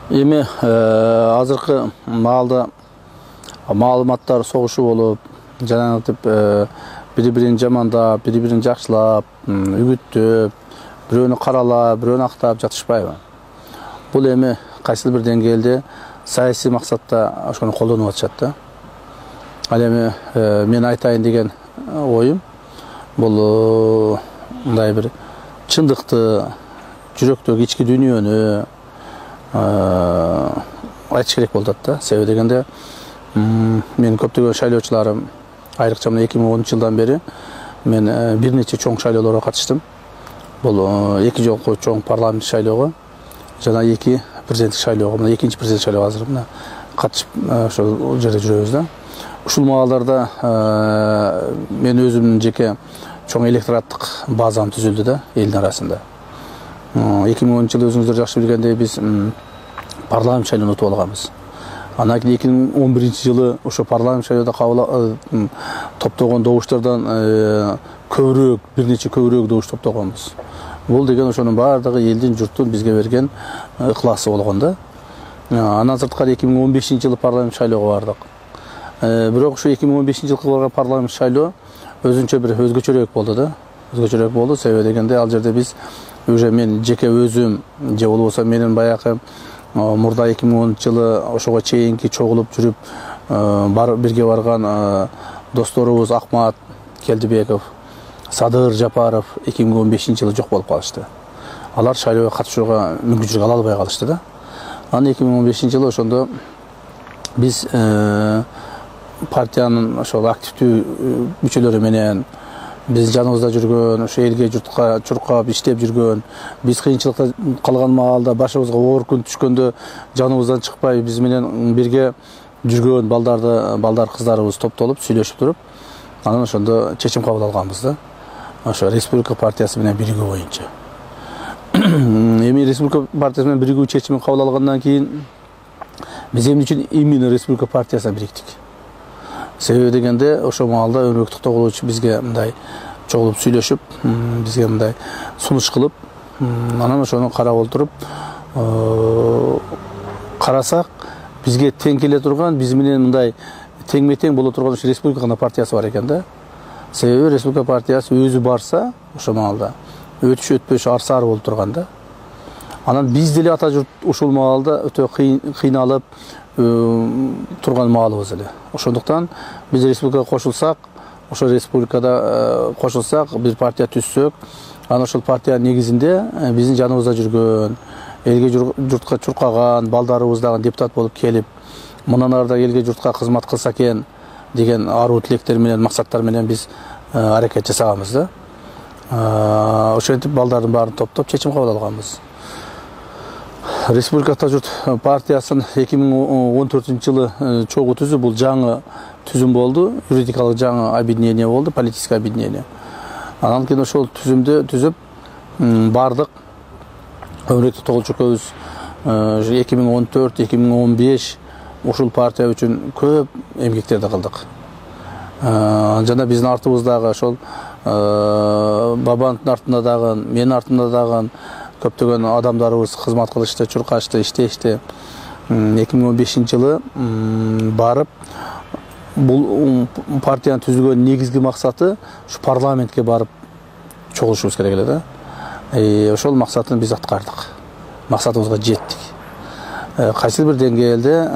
Эми азыркы маалда маалыматтар согушу болуп, жанагынтип бири-бирин жамандап, бири-бирин жакшылап, үгүттөп, бирөөнү каралап, бирөөнү актап жатышпайбы? Бул эми кайсыл бир деңгээлде саясий максатта ошону колдонуп атышат да. Ал эми мен айтайын деген оюм бул мындай бир чындыкты, жүрөктөгү ички дүйнөнү айтыш керек болот да. Себеби дегенде мен көптөгөн шайлоочуларым, айрыкча мына 2010-жылдан бери мен бир нече чоң шайлоолорго катыштым. Бул эки жолку чоң парламент шайлоого жана эки президенттик шайлоого, мына экинчи президент шайлоого азыр мына катышып ошол жерде жүрөбүз да. Ушул маалдарда мен өзүмдүн жеке чоң электораттык базам түзүлдү да элдин арасында. 2010-жылы өзүңүздөр жакшы билгендей биз парламент шайлоону утуп алганбыз. Анан кийин 2011-жылы ошо парламент шайлоодо топтогон добуштардан көбүрөөк, бир нече көбүрөөк добуш топтогонбуз. Бул деген ошонун баардыгы элдин, журттун бизге берген ыкласы болгон да. Андан сырткары 2015-жылы парламент шайлоого бардык. Бирок ошо 2015-жылкы парламент шайлоо өзүнчө бир өзгөчөрөөк болду да. Өзгөчөрөөк болду, себеби дегенде ал жерде биз уже мен жеке өзүм же болбосо менин баягы мурда 2010-жылы ошого чейинки чогулуп жүрүп бирге барган досторубуз Акмат Келдибеков, Садыр Жапаров 2015-жылы жок болуп калышты. Алар шайлоого катышууга мүмкүнчүлүк ала албай калышты да. Анан 2015-жылы ошондо биз партиянын ошол активдүү мүчөлөрү менен биз жаныбызда жүргөн, ошо элге журтка чуркап иштеп жүргөн, биз кыйынчылыкта калган маалда башыбызга оор күн түшкөндө жаныбыздан чыкпай биз менен бирге жүргөн балдар кыздарыбыз топтолуп сүйлөшүп туруп, анан ошондо чечим кабыл алганбыз да. Ошо Республика партиясы менен биригүү боюнча. Эми Республика партиясы менен биригүү чечимин кабыл алгандан кийин биз эмне үчүн именно Республика партиясына бириктик? Себеби дегенде ошо маалда Өнөктүк Тогулович бизге мындай чогулуп сүйлөшүп, бизге мындай сунуш кылып, анан ошону карап отуруп, карасак бизге тең келе турган, биз менен мындай теңме-тең боло турган ошо Республика партиясы бар экен да. Себеби Республика партиясы өзү барса ошо маалда өтүш арсаар болуп турган да. Анан биз деле ата журт ушул маалда өтө кыйналып турган маалыбыз эле. Ошондуктан биз республикага кошулсак, ошо республикада кошулсак, бир партия түзсөк, анан ошол партия негизинде биздин жаныбызда жүргөн, элге журтка чуркаган балдарыбыз дагы депутат болуп келип, мындан ары да элге журтка кызмат кылса экен деген аруу тилектер менен, максаттар менен биз аракет жасаганбыз да. Ошентип балдардын баарын топтоп чечим кабыл алганбыз. Республика Ата журт партиясын 2014-жылы чогуу түзүү, бул жаңы түзүм болду, юридикалык жаңы объединение болду, политическое объединение. Анан кийин ошол түзүмдү түзүп бардык. Өнөктүк Тогулович экөөбүз 2014-2015 ушул партия үчүн көп эмгектерди кылдык. Жана биздин артыбыздагы ошол бабанын артында дагы, менин артымда дагы көптөгөн адамдарыбыз кызмат кылышты, чуркашты, иштешти. 2015-жылы барып бул партиянын түзүлгөн негизги максаты ушу парламентке барып чогулушубуз керек эле да. Ошол максатын биз аткардык. Максатыбызга жеттик. Кайсы бир деңгээлде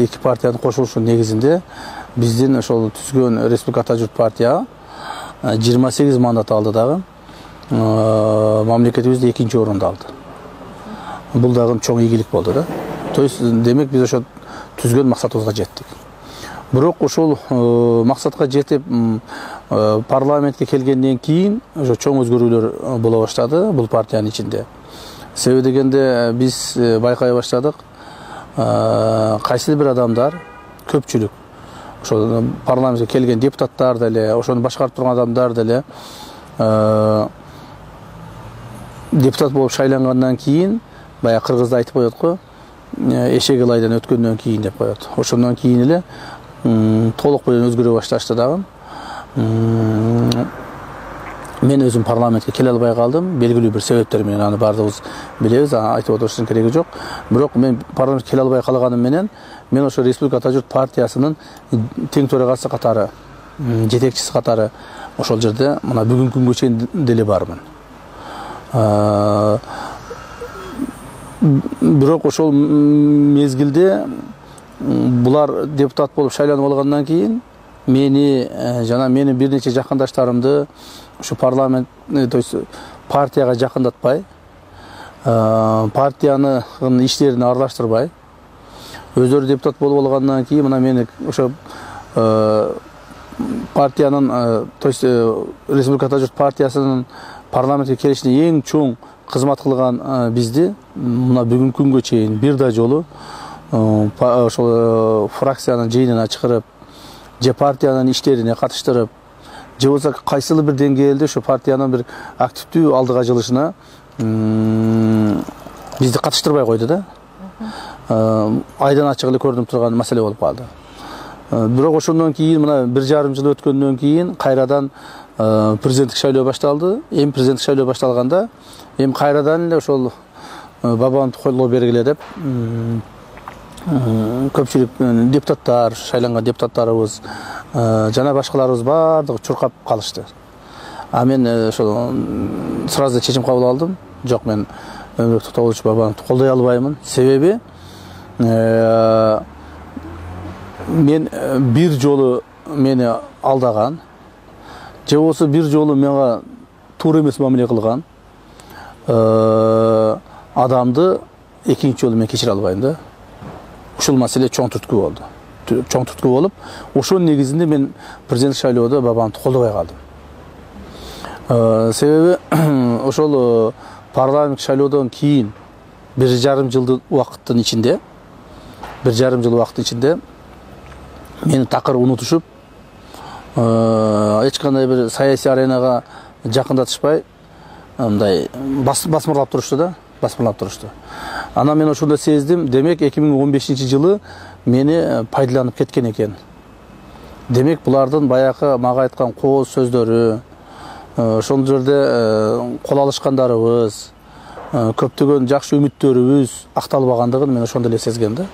эки партиянын кошулушу негизинде биздин ошол түзгөн Республика Ата журт партия 28 мандат алды дагы. Мамлекетибизде экинчи орунду алды. Бул дагы чоң ийгилик болду да. То есть демек биз ошо түзгөн максатыбызга жеттик. Бирок ошол максатка жетип парламентке келгенден кийин ошо чоң өзгөрүүлөр боло баштады бул партиянын ичинде. Себеби дегенде биз байкай баштадык, кайсы бир адамдар, көпчүлүк ошо парламентке келген депутаттар деле, ошону башкарып турган адамдар деле депутат болуп шайлангандан кийин, баягы кыргызда айтып коет го, эшек ылайдан өткөндөн кийин деп коет. Ошондон кийин эле толук менен өзгөрө башташты дагы. мен өзім парламентке келе албай қалдым. Белгілі бір себептермен, аны бардығыз білеміз, айтып отырушының керегі жоқ. Бірақ мен парламентке келе албай қалғаным менен мен ошо Республика Ата журт партиясынын тең төрагасы катары, жетекчиси катары ошол жерде мына бүгүнкү күнгө чейин деле бармын. Бирок ошол мезгилде булар депутат болуп шайланып алгандан кийин мени жана менин бир нече жакындаштарымды ушу парламент, то есть партияга жакындатпай, партиянын иштерине аралаштырбай, өздөрү депутат болуп алгандан кийин мына мени ошо партиянын, то есть Республика Ата журт партиясынын парламентке келишине эң чоң кызмат кылган бизди мына бүгүнкү күнгө чейин бир да жолу ошол фракциянын жыйынына чакырып, же партиянын иштерине катыштырып, же болсо кайсыл бир деңгээлде ошо партиянын бир активдүү алдыга жылышына бизди катыштырбай койду да. Айдан ачык эле көрүнүп турган маселе болуп калды. Бирок ошондон кийин мына 1,5 жыл өткөндөн кийин кайрадан президенттик шайлоо башталды. Эми президенттик шайлоо башталганда эми кайрадан эле ошол бабамды колдоо бергиле деп көпчүлүк депутаттар, шайланган депутаттарыбыз жана башкаларыбыз баардыгы чуркап калышты. Мен ошол сразу чечим кабыл алдым. Жок, мен Өмүрбек Токтогулович бабамды колдой албаймын. Себеби мен бир жолу мени алдаган, же болсо бир жолу мага туура эмес мамиле кылган адамды экинчи жолу мен кечире албайм да. Ушул маселе чоң түрткү болду. Чоң түрткү болуп, ошонун негизинде мен президенттик шайлоодо бабамды колдобой калдым. Себеби ошол парламент шайлоодон кийин 1,5 жыл убакыттын ичинде, 1,5 жыл убакыттын ичинде мени такыр унутушуп, эч кандай бир саясий аренага жакындатышпай, мындай басмырлап турушту да, басмырлап турушту. Анан мен ошондо сездим, демек 2015-жылы мени пайдаланып кеткен экен. Демек булардын баякы мага айткан кооз сөздөрү, ошол жерде кол алышкандарыбыз, көптөгөн жакшы үмүттөрүбүз акталбагандыгын мен ошондо эле сезгем да.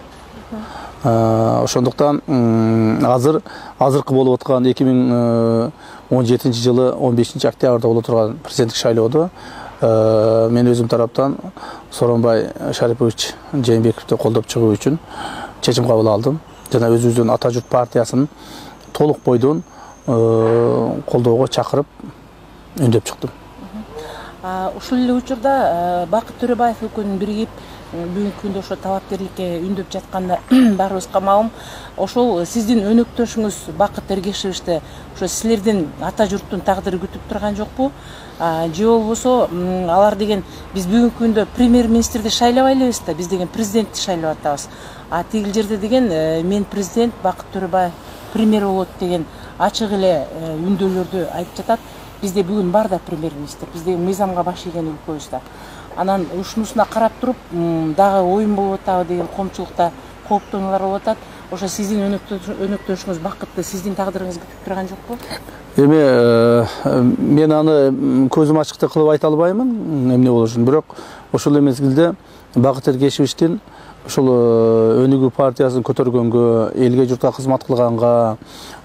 Ошондуктан азыркы болуп аткан 2017-жылы 15-октябрда боло турган президенттик шайлоодо мен өзүм тараптан Сооронбай Шарипович Жээнбековду колдоп чыгуу үчүн чечим кабыл алдым. Жана өзүбүздүн Ата журт партиясынын толук бойдон колдоого чакырып үндөп чыктым. Ушул эле учурда Бакыт Төрөбаев экөөнүн биригип бүгүнкү күндө ошо талапкерликке үндөп жатканда баарыбызга маалым, ошол сиздин өнөктөшүңүз Бакыт Эргешевичти ошо силердин Ата журттун тагдыры күтүп турган жокпу? Же болбосо алар деген биз бүгүнкү күндө премьер-министрди шайлабай элебиз да, биз деген президентти шайлап атабыз. Тигил жерде деген мен президент, Бакыт Төрөбаев премьер болот деген ачык эле үндөөлөрдү айтып жатат. Бизде бүгүн бар да премьер-министр, бизде мыйзамга баш ийген өлкөбүз да. Анан ушунусуна карап туруп, дагы оюн болуп атабы деген коомчулукта кооптонуулар болуп атат. Ошо сиздин өнөктөшүңүз Бакытты сиздин тагдырыңыз күтүп турган жокпу? Эми мен аны көзүм ачыкты кылып айта албаймын, эмне болушун. Бирок ошол мезгилде Бакыт Эргешевичтин ошол өнүгүү партиясын көтөргөнгө, элге журтка кызмат кылганга,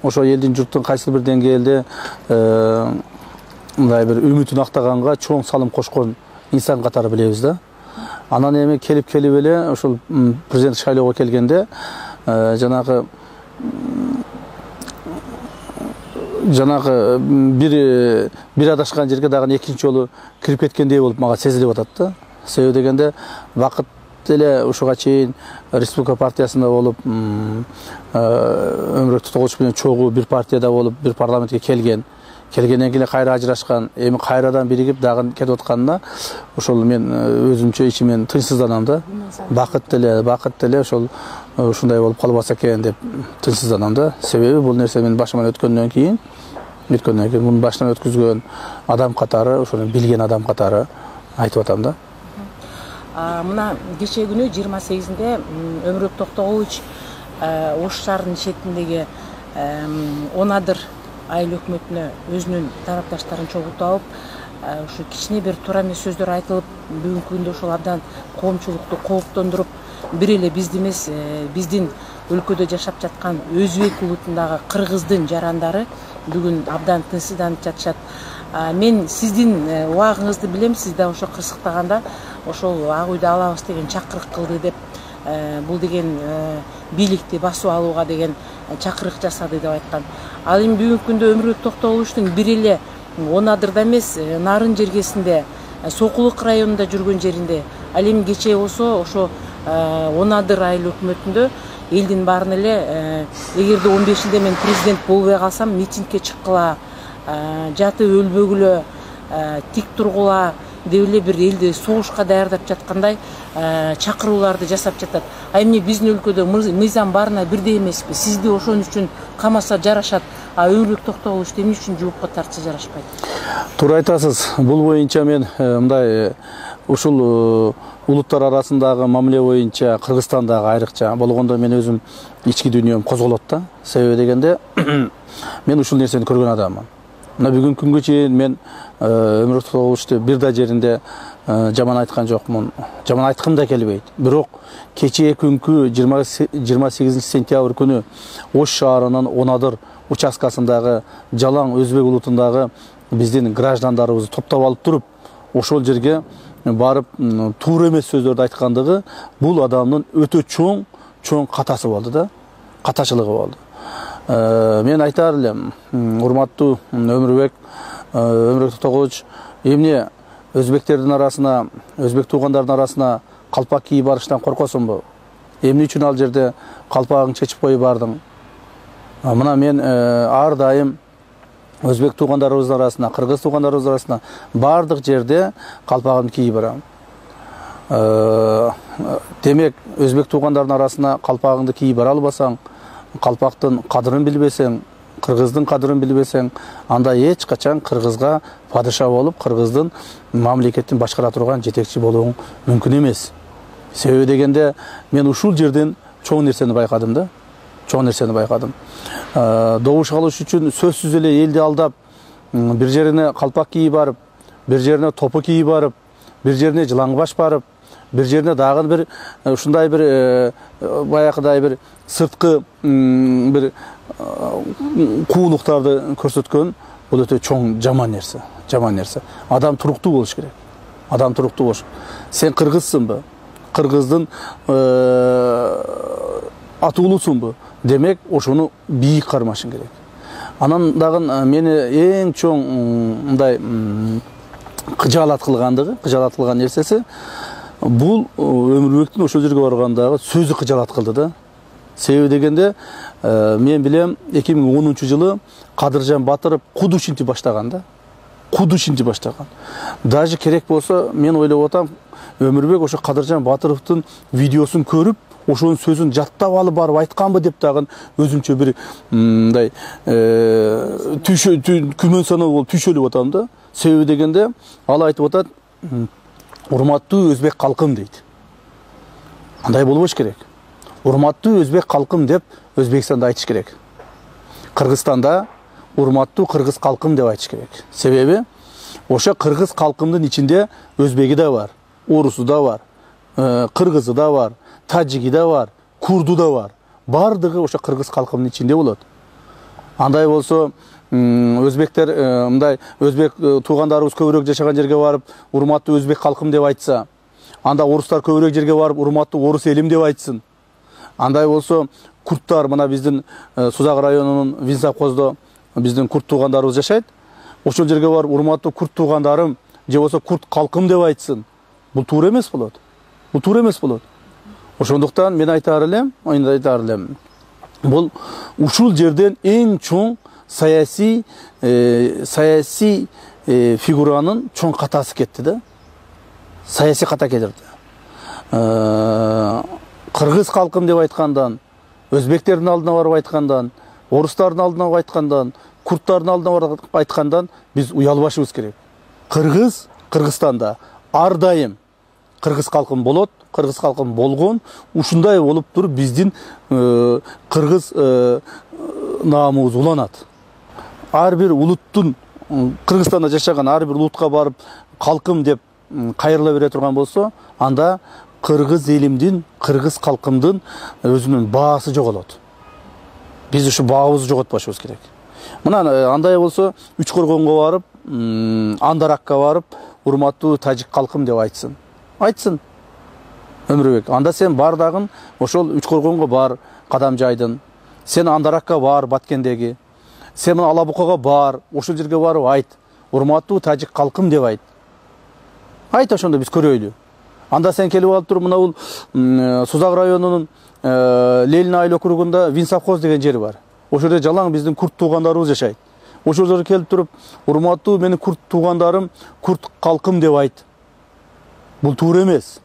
ошо элдин журттун кайсы бир деңгээлде мындай бир үмүтүн актаганга чоң салым кошкон инсан катары билебиз да. Анан эми келип эле ошол президенттик шайлоого келгенде жанагы бир адашкан жерге дагы экинчи жолу кирип кеткендей болуп мага сезилип атат да. Себеби дегенде Бакыт эле ушуга чейин Республика партиясында болуп, Өмүрбек Токтогулович менен чогуу бир партияда болуп, бир парламентке келгенден кийин кайра ажырашкан, эми кайрадан биригип дагы кетип атканына ошол мен өзүмчө ичимен тынчсызданам да. Бакыт эле ошол ушундай болуп калбаса экен деп тынчсызданам да. Себеби бул нерсе менин башыман өткөндөн кийин мунун башынан өткүзгөн адам катары, ошону билген адам катары айтып атам да. Мына кечээ күнү 28-нде Өмүрбек Токтогулович Ош шаарынын четиндеги Онадыр айыл өкмөтүнө өзүнүн тарапташтарын чогултуп алып, ушу кичине бир туура эмес сөздөр айтылып, бүгүнкү күндө ошол абдан коомчулукту кооптондуруп, бир эле бизди эмес, биздин өлкөдө жашап жаткан өзбек улутундагы кыргыздын жарандары бүгүн абдан тынчсызданып жатышат. Мен сиздин убагыңызды билем, сиз да ошо кырсыктаганда ошол Ак үйдү алабыз деген чакырык кылды деп, бул деген бийликти басып алууга деген чакырык жасады деп айткан. Ал эми бүгүнкү күндө Өмүрбек Токтогуловичтин бир эле Онадырда эмес, Нарын жергесинде, Сокулук районунда жүргөн жеринде, ал эми кечээ болсо ошо Онадыр айыл өкмөтүндө элдин баарын эле, эгерде 15-inde мен президент болбой калсам, митингге чыккыла, жатып өлбөгүлө, тик тургула деп эле бир элди согушка даярдап жаткандай чакырууларды жасап жатат. А эмне биздин өлкөдө мыйзам баарына бирдей эмеспи? Сизди ошон үчүн камаса жарашат, а Өмүрбек Токтогуловичти эмне үчүн жоопко тартса жарашпайт? Туура айтасыз. Бул боюнча мен мындай ушул улуттар арасындагы мамиле боюнча Кыргызстандагы айрыкча болгондо мен өзүм ички дүйнөм козголот да. Себеби дегенде мен ушул нерсени көргөн адаммын. Мына бүгүнкү күнгө чейин мен Өмүрбек Токтогуловичти бир да жеринде жаман айткан жокмун. Жаман айткым да келбейт. Бирок кечээ күнкү 28 сентябрь күнү Ош шаарынын Онадыр участкасындагы жалаң өзбек улутундагы биздин граждандарыбызды топтоп алып туруп, ошол жерге барып туура эмес сөздөрдү айткандыгы бул адамдын өтө чоң катасы болду да, катачылыгы болду. Мен айтар элем, урматтуу Өмүрбек Токтогулович, эмне өзбектердин арасына, өзбек туугандардын арасына калпак кийип барыштан коркосуңбу? Эмне үчүн ал жерде калпагыңды чечип коюп бардың? Мына мен ар дайым өзбек туугандарыбыздын арасына, кыргыз туугандарыбыздын арасына бардык жерде калпагымды кийип барам. Демек, өзбек туугандардын арасына калпагыңды кийип бара албасаң, калпактын кадырын билбесең, кыргыздын кадырын билбесең, анда эч качан кыргызга падыша болуп, кыргыздын мамлекетин башкара турган жетекчи болууң мүмкүн эмес. Себеби дегенде мен ушул жерден чоң нерсени байкадым да. Чоң нерсени байкадым. Добуш алыш үчүн сөзсүз эле элди алдап, бир жерине калпак кийип барып, бир жерине топу кийип барып, бир жерине жылаңбаш барып, бир жерине дагы бир ушундай бир баягыдай бир сырткы бир куулуктарды көрсөткөн бул өтө чоң жаман нерсе. Жаман нерсе. Адам туруктуу болуш керек. Адам туруктуу болуш. Сен кыргызсыңбы? Кыргыздын атуулусуңбу? Демек, ошону бийик кармашың керек. Анан дагы мени эң чоң мындай кыжаалат кылган нерсеси бул Өмүрбектин ошол жерге баргандагы сөзү кыжаалат кылды да. Себеби дегенде мен билем 2010-жылы Кадыржан Батыров кудушинти баштаган да. Кудушинти баштаган. Даже керек болсо мен ойлоп атам, Өмүрбек ошо Кадыржан Батыровдун видеосун көрүп, ошонун сөзүн жаттап алып барып айтканбы деп дагы өзүмчө бир мындай күмөн саноо болуп түйшөлүп атам да. Себеби дегенде ал айтып атат, урматтуу өзбек калкым дейт. Андай болбош керек. Урматтуу өзбек калкым деп Өзбекстанда айтыш керек. Кыргызстанда урматтуу кыргыз калкым деп айтыш керек. Себеби ошо кыргыз калкымдын ичинде өзбеги да бар, орусу да бар, кыргызы да бар, таджики да бар, курду да бар. Бардыгы ошо кыргыз калкымдын ичинде болот. Андай болсо өзбектер мындай өзбек туугандарыбыз көбүрөөк жашаган жерге барып урматтуу өзбек калкым деп айтса, анда орустар көбүрөөк жерге барып урматтуу орус элим деп айтсын. Андай болсо курттар, мына биздин Сузак районунун Винсовхоздо биздин курт туугандарыбыз жашайт. Ошол жерге барып урматтуу курт туугандарым же болсо курт калкым деп айтсын. Бул туура эмес болот. Бул туура эмес болот. Ошондуктан мен айтар элем, бул ушул жерден эң чоң саясий фигуранын чоң катасы кетти да. Саясий ката келирди. Кыргыз калкым деп айткандан, өзбектердин алдына барып айткандан, орустардын алдына барып айткандан, курттардын алдына барып айткандан биз уялбашыбыз керек. Кыргызстанда ар дайым кыргыз калкым болот, кыргыз калкым болгон, ушундай болуп туруп биздин кыргыз наамыбыз уланат. ар бир улуттун, Кыргызстанда жашаган ар бир улутка барып калкым деп кайрыла бере турган болсо, анда кыргыз элимдин, кыргыз калкымдын өзүнүн баасы жоголот. Биз ушу баабызды жоготпошубуз керек. Мына андай болсо, Үч Коргонго барып, Андаракка барып, урматтуу тажик калкым деп айтсын. Айтсын. Өмүрбек, анда сен бар дагын ошол Үч Коргонго бар, Кадамжайдын. Сен Андаракка бар, Баткендеги. Сен Алабукага бар, ошол жерге барып айт. Урматтуу тажик калкым деп айт. Айт, ошондо биз көрөйлү. Анда сен келип алып туруп, мына бул Сузак районунун Ленин айыл округунда Винсовхоз деген жер бар. Ошол жерде жалаң биздин курт туугандарыбыз жашайт. Ошол жерге келип туруп, урматтуу менин курт туугандарым, курт калкым деп айт. Бул туура эмес.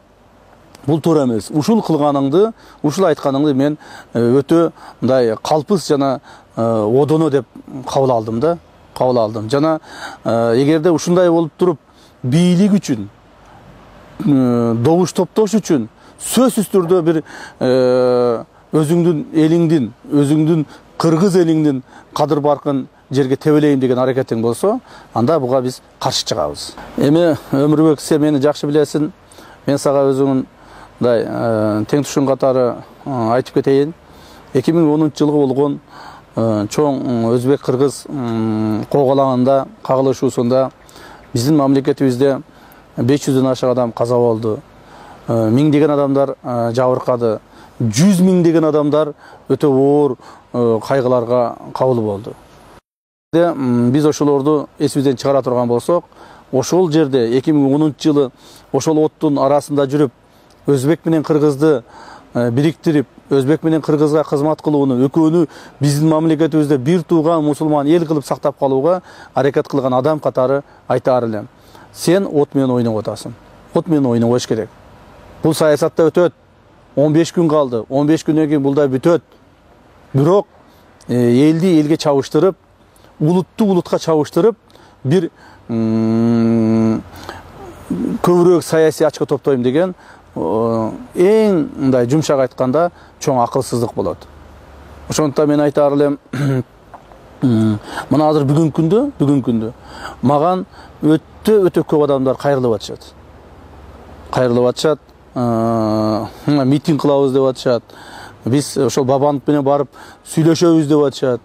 Бул туура эмес. Ушул кылганыңды, ушул айтканыңды мен өтө мындай калпыс жана одоно деп кабыл алдым да, кабыл алдым. Жана эгерде ушундай болуп туруп, бийлик үчүн, добуш топтош үчүн сөзсүз түрдө бир өзүңдүн элиңдин, өзүңдүн кыргыз элиңдин кадыр баркын жерге тебелейм деген аракетиң болсо, анда буга биз каршы чыгабыз. Эми Өмүрбек, сен мени жакшы билесиң. Мен сага өзүңүн мындай тең тушун катары айтып кетейин. 2010-жылы болгон чоң өзбек-кыргыз коголаңында, кагылышуусунда биздин мамлекетибизде 500дөн ашык адам каза болду. Миңдеген адамдар жабыркады. 100 миңдеген адамдар өтө оор кайгыларга кабыл болду. Биз ошолорду эсибизден чыгара турган болсок, ошол жерде 2010-жылы ошол оттун арасында жүрүп, өзбек менен кыргызды бириктирип, өзбек менен кыргызга кызмат кылууну, экөөнү биздин мамлекетибизде бир тууган мусулман эл кылып сактап калууга аракет кылган адам катары айтаар элем. Сен от менен ойноп атасың. От менен ойнобош керек. Бул саясатта өтөт. 15 күн калды. 15 күндөн кийин бул да бүтөт. Бирок элди элге чабыштырып, улутту улутка чабыштырып, бир көбүрөөк саясий ачка топтойм деген эң мындай жумшак айтканда чоң акылсыздык болот. Ошондуктан мен айтаар элем, мына азыр бүгүнкү күндө маган өтө көп адамдар кайрылып атышат. Кайрылып атышат, митинг кылабыз деп атышат. Биз ошол Бабанов менен барып сүйлөшөбүз деп атышат.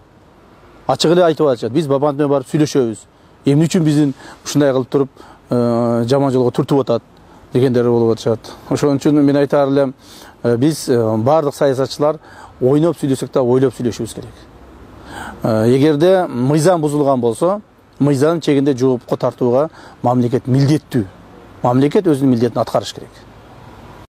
Ачык эле айтып атышат. Биз Бабанов менен барып сүйлөшөбүз. Эмне үчүн биздин ушундай кылып туруп жаман жолго туртуп атат дегендер болуп атышат. Ошон үчүн мен айтаар элем, биз бардык саясатчылар ойноп сүйлөсөк да ойлоп сүйлөшүбүз керек. Эгерде мыйзам бузулган болсо, мыйзам чегинде жоопко тартууга мамлекет милдеттүү. Мамлекет өзүнүн милдетин аткарыш керек.